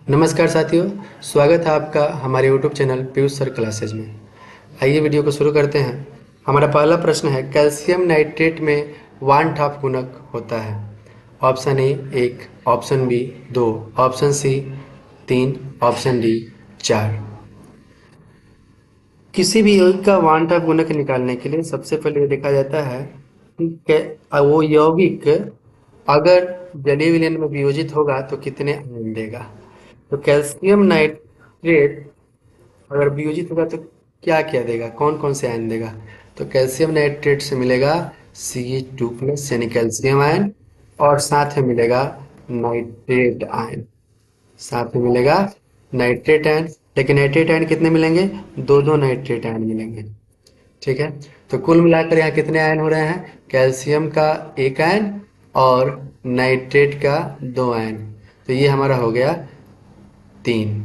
नमस्कार साथियों, स्वागत है आपका हमारे YouTube channel Piyush sir classes में। आइए वीडियो को शुरू करते हैं। हमारा पहला प्रश्न है, कैल्शियम नाइट्रेट में वान हाफ गुणक होता है। Option A 1, option B 2, option C 3, option D 4। किसी भी यौगिक का वान हाफ गुणक निकालने के लिए सबसे पहले ये देखा जाता है कि वो यौगिक अगर जलीय विलयन में वियोजित होगा तो कितने आयन देगा। तो कैल्शियम नाइट्रेट अगर वियोजित होगा तो क्या क्या देगा, कौन कौन से आयन देगा। तो कैल्शियम नाइट्रेट से मिलेगा Ca2+ यानी कैल्शियम आयन, और साथ में मिलेगा नाइट्रेट आयन, साथ में मिलेगा नाइट्रेट आयन। लेकिन नाइट्रेट आयन कितने मिलेंगे? दो दो नाइट्रेट आयन मिलेंगे। ठीक है, तो कुल मिलाकर यहाँ कितने आयन हो रहे हैं? कैल्शियम का एक आयन और नाइट्रेट का दो आयन, तो ये हमारा हो गया 3।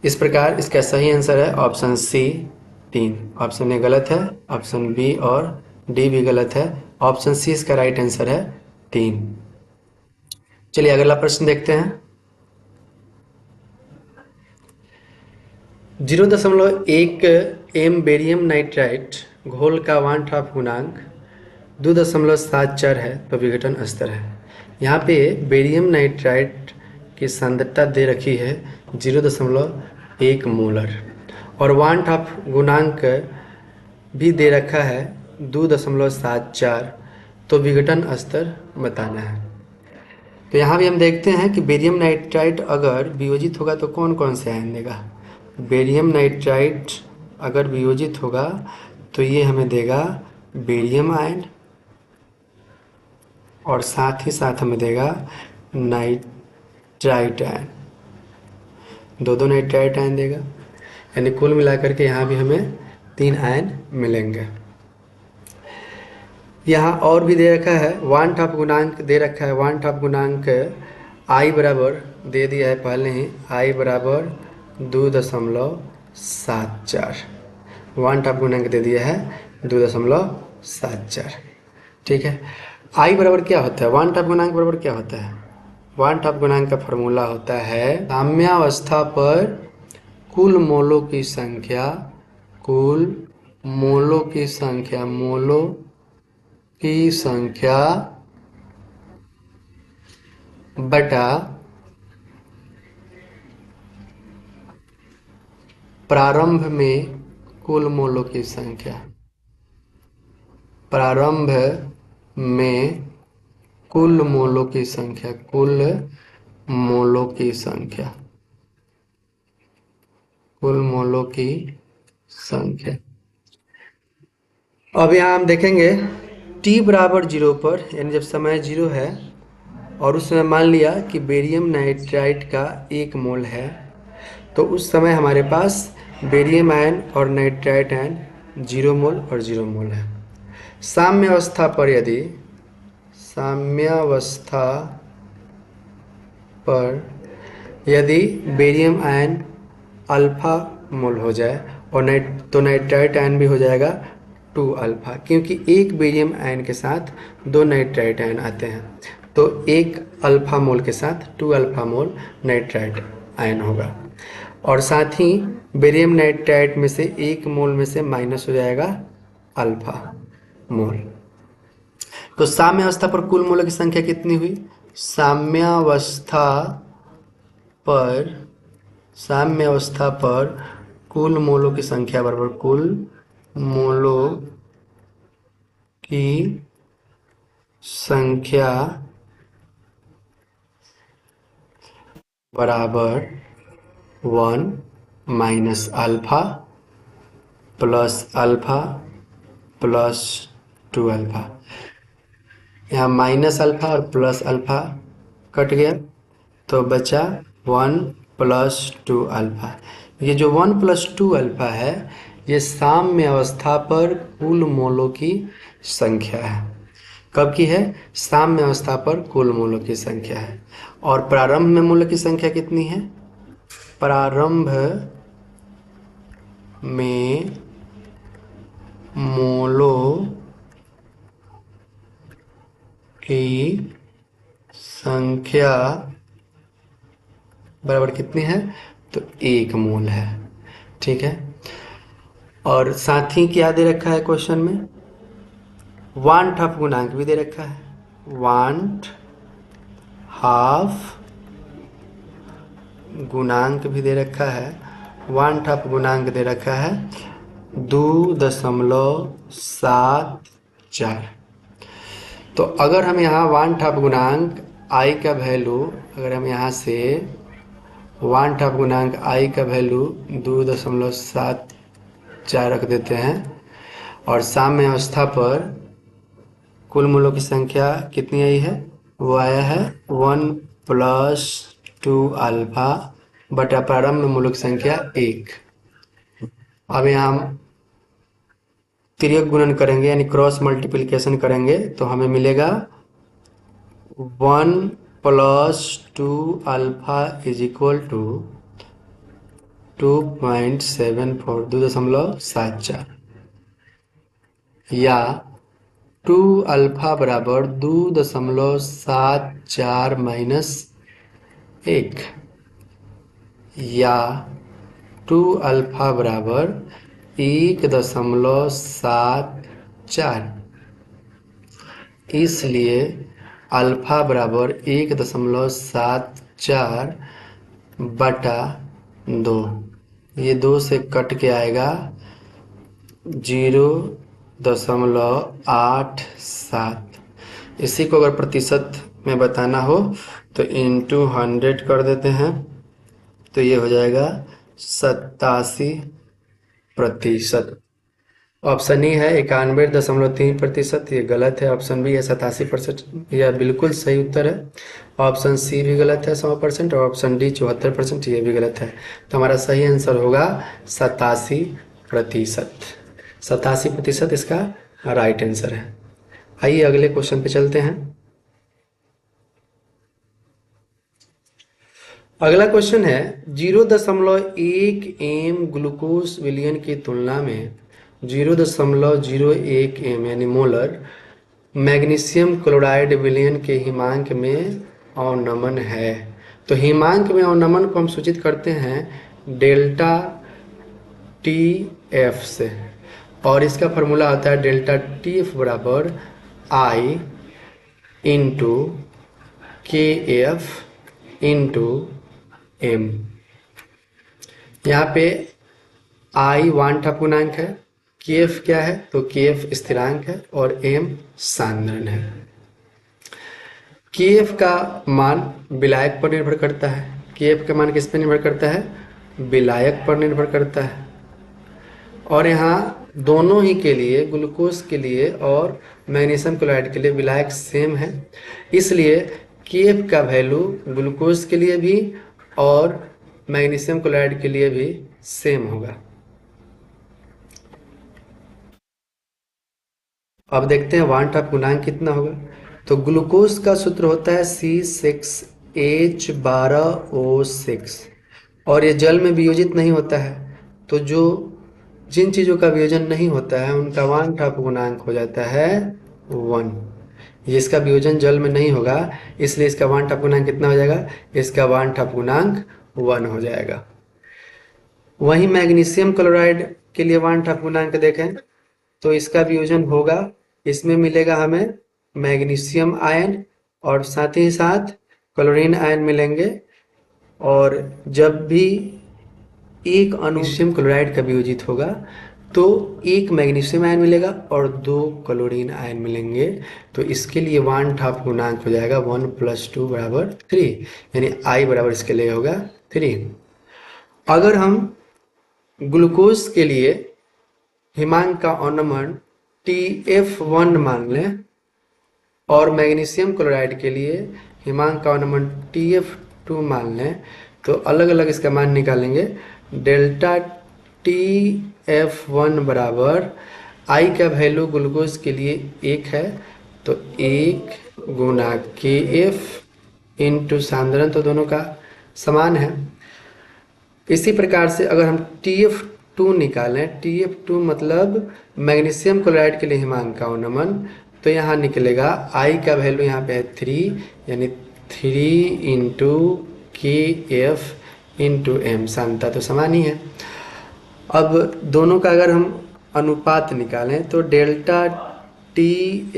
इस प्रकार इसका सही आंसर है ऑप्शन सी 3। ऑप्शन ए गलत है, ऑप्शन बी और डी भी गलत है, ऑप्शन सी इसका राइट आंसर है 3। चलिए अगला प्रश्न देखते हैं। 0.1 एम बेरियम नाइट्राइट घोल का वान हाफ गुणांक 2.74 है तो विघटन स्तर है। यहाँ पे बेरियम नाइट्राइट की सांद्रता दे रखी है 0.1 मोलर और वान हाफ गुणांक भी दे रखा है 2.74, तो विघटन स्तर बताना है। तो यहाँ भी हम देखते हैं कि बेरियम नाइट्राइट अगर वियोजित होगा तो कौन कौन से आयन देगा। बेरियम नाइट्राइट अगर वियोजित होगा तो ये हमें देगा बेरियम आयन और साथ ही साथ हमें देगा नाइट्राइट आयन, दो दो नाइट्राइट आयन देगा, यानी कुल मिलाकर के यहाँ भी हमें 3 आयन मिलेंगे। यहाँ और भी दे रखा है वान हाफ गुणांक दे रखा है। वान हाफ गुणांक आई बराबर दे दिया है पहले ही, आई बराबर 2.74। वान हाफ गुणांक दे दिया है 2.74। ठीक है, आई बराबर क्या होता है, वान हाफ गुणांक बराबर क्या होता है? वान हाफ गुणांक का फॉर्मूला होता है साम्यावस्था पर कुल मोलों की संख्या, कुल मोलों की संख्या, मोलों की संख्या बटा प्रारंभ में कुल मोलों की संख्या, प्रारंभ में कुल मोलों की संख्या, कुल मोलों की संख्या, कुल मोलों की संख्या। अब यहाँ हम देखेंगे t बराबर 0 पर, यानी जब समय 0 है और उस समय मान लिया कि बेरियम नाइट्राइट का 1 मोल है, तो उस समय हमारे पास बेरियम आयन और नाइट्राइट आयन 0 मोल और 0 मोल है। साम्य अवस्था पर यदि, साम्यावस्था पर यदि बेरियम आयन अल्फा मोल हो जाए और नाइट्राइट आयन भी हो जाएगा 2 अल्फा, क्योंकि एक बेरियम आयन के साथ 2 नाइट्राइट आयन आते हैं, तो 1 अल्फा मोल के साथ 2 अल्फा मोल नाइट्राइट आयन होगा। और साथ ही बेरियम नाइट्राइट में से 1 मोल में से माइनस हो जाएगा अल्फा मोल। तो साम्यावस्था पर कुल मोलों की संख्या कितनी हुई? साम्यावस्था पर, साम्यावस्था पर कुल मोलों की संख्या बराबर कुल मोलों की संख्या बराबर 1 minus alpha plus alpha plus 2 alpha. यहाँ माइनस अल्फा और प्लस अल्फा कट गया तो बचा 1 प्लस 2 अल्फा। ये जो 1 प्लस 2 अल्फा है ये साम्य अवस्था पर कुल मोलों की संख्या है। कब की है? साम्य अवस्था पर कुल मोलों की संख्या है। और प्रारंभ में मोलों की संख्या कितनी है? प्रारंभ में मोलों की संख्या बराबर कितनी है, तो 1 मोल है। ठीक है, और साथ ही क्या दे रखा है क्वेश्चन में, वांट हाफ गुणांक भी दे रखा है। वांट हाफ गुणांक भी दे रखा है। वांट हाफ गुणांक दे रखा है 2.74। तो अगर हम यहाँ वांट हाफ गुणांक आई का वैल्यू, अगर हम यहाँ से वांट हाफ गुणांक आई का वैल्यू 2.74 रख देते हैं, और साम्य अवस्था पर कुल मूलों की संख्या कितनी आई है, वो आया है 1+2 अल्फा बटा प्रारंभ मूलों की संख्या 1। अब यहाँ हम तिर्यक गुणन करेंगे यानी क्रॉस मल्टीप्लिकेशन करेंगे, तो हमें मिलेगा 1+2 अल्फा इज इक्वल टू 2.74, 2.74, या 2 अल्फा बराबर 2.74 माइनस 1, या 2 अल्फा बराबर 1.74। इसलिए अल्फा बराबर 1.74 बटा 2, ये 2 से कट के आएगा 0.87। इसी को अगर प्रतिशत में बताना हो तो इंटू 100 कर देते हैं, तो ये हो जाएगा 87%। ऑप्शन ई है 91.3%, ये गलत है। ऑप्शन बी है 87%, यह बिल्कुल सही उत्तर है। ऑप्शन सी भी गलत है 100%, और ऑप्शन डी 74%, ये भी गलत है। तो हमारा सही आंसर होगा 87%। 87% इसका राइट आंसर है। आइए अगले क्वेश्चन पे चलते हैं। अगला क्वेश्चन है 0.1 एम ग्लूकोज विलयन की तुलना में 0.01 एम यानी मोलर मैग्नीशियम क्लोराइड विलयन के हिमांक में अवनमन है। तो हिमांक में अवनमन को हम सूचित करते हैं डेल्टा टी एफ से, और इसका फॉर्मूला होता है डेल्टा टी एफ बराबर आई इंटू के एफ इंटू एम। यहाँ पे आई वांट हाफ गुणांक है, के एफ क्या है, तो के एफ स्थिरांक है, और एम सांद्रण है। के एफ का मान विलायक पर निर्भर करता है। के एफ का मान किस पर निर्भर करता है, विलायक पर निर्भर करता है। और यहाँ दोनों ही के लिए, ग्लूकोज के लिए और मैग्नीशियम क्लोराइड के लिए विलायक सेम है, इसलिए के एफ का वैल्यू ग्लूकोज के लिए भी और मैग्नीशियम क्लोराइड के लिए भी सेम होगा। अब देखते हैं वांट हाफ गुणांक कितना होगा। तो ग्लूकोज का सूत्र होता है C6H12O6, और ये जल में वियोजित नहीं होता है। तो जिन चीज़ों का वियोजन नहीं होता है उनका वांट हाफ गुणांक हो जाता है 1। इसका वियोजन जल में नहीं होगा, इसलिए इसका वांट हाफ गुणांक कितना हो जाएगा, इसका वांट हाफ गुणांक 1 हो जाएगा। वहीं मैग्नीशियम क्लोराइड के लिए वांट हाफ गुणांक देखें तो इसका वियोजन होगा, इसमें मिलेगा हमें मैग्नीशियम आयन और साथ ही साथ क्लोरीन आयन मिलेंगे। और जब भी एक मैग्नीशियम क्लोराइड का वियोजित होगा तो एक मैग्नीशियम आयन मिलेगा और 2 क्लोरीन आयन मिलेंगे। तो इसके लिए वांट हाफ गुणांक हो जाएगा 1+2 बराबर 3, यानी आई बराबर इसके लिए होगा 3। अगर हम ग्लूकोज के लिए हिमांक का अवनमन TF1 मान लें और मैग्नीशियम क्लोराइड के लिए हिमांक का अवनमन TF2 मान लें, तो अलग अलग इसका मान निकालेंगे। डेल्टा TF1 बराबर आई का वैल्यू ग्लूकोज के लिए 1 है, तो 1 गुना KF इंटू सांद्रण, तो दोनों का समान है। इसी प्रकार से अगर हम TF2 निकालें, TF2 मतलब मैग्नीशियम क्लोराइड के लिए हिमांक का अवनमन, तो यहाँ निकलेगा आई का वैल्यू यहाँ पे है 3, यानी 3 इंटू के एफ इंटू एम, सांद्रता तो समान ही है। अब दोनों का अगर हम अनुपात निकालें तो डेल्टा टी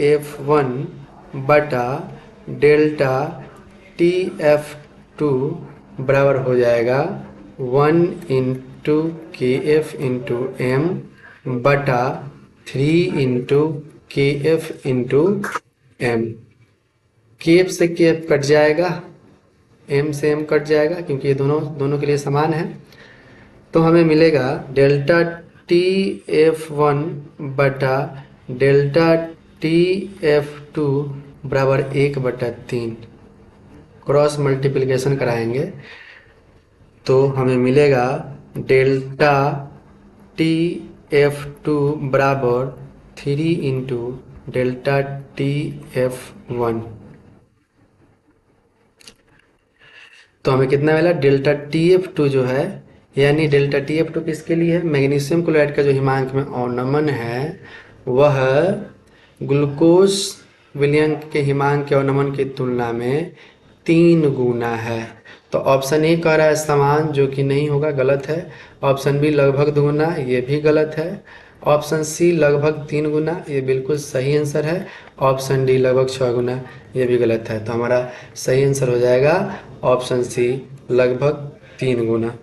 एफ वन बटा डेल्टा टी एफ टू बराबर हो जाएगा 1 × KF × M बटा 3 × KF × M। KF से KF कट जाएगा, M से M कट जाएगा, क्योंकि ये दोनों दोनों के लिए समान है। तो हमें मिलेगा डेल्टा टी एफ वन बटा डेल्टा टी एफ टू बराबर 1/3। क्रॉस मल्टीप्लिकेशन कराएंगे तो हमें मिलेगा डेल्टा टी एफ टू बराबर 3 × डेल्टा टी एफ वन। तो हमें कितना मिला, डेल्टा टी एफ टू जो है, यानी डेल्टा टी एफ टू किसके लिए है, मैग्नीशियम क्लोराइड का जो हिमांक में अवनमन है वह ग्लूकोज विलयन के हिमांक के अवनमन की तुलना में 3 गुना है। तो ऑप्शन ए कह रहा है समान, जो कि नहीं होगा, गलत है। ऑप्शन बी लगभग 2 गुना, ये भी गलत है। ऑप्शन सी लगभग 3 गुना, ये बिल्कुल सही आंसर है। ऑप्शन डी लगभग 6 गुना, ये भी गलत है। तो हमारा सही आंसर हो जाएगा ऑप्शन सी, लगभग 3 गुना।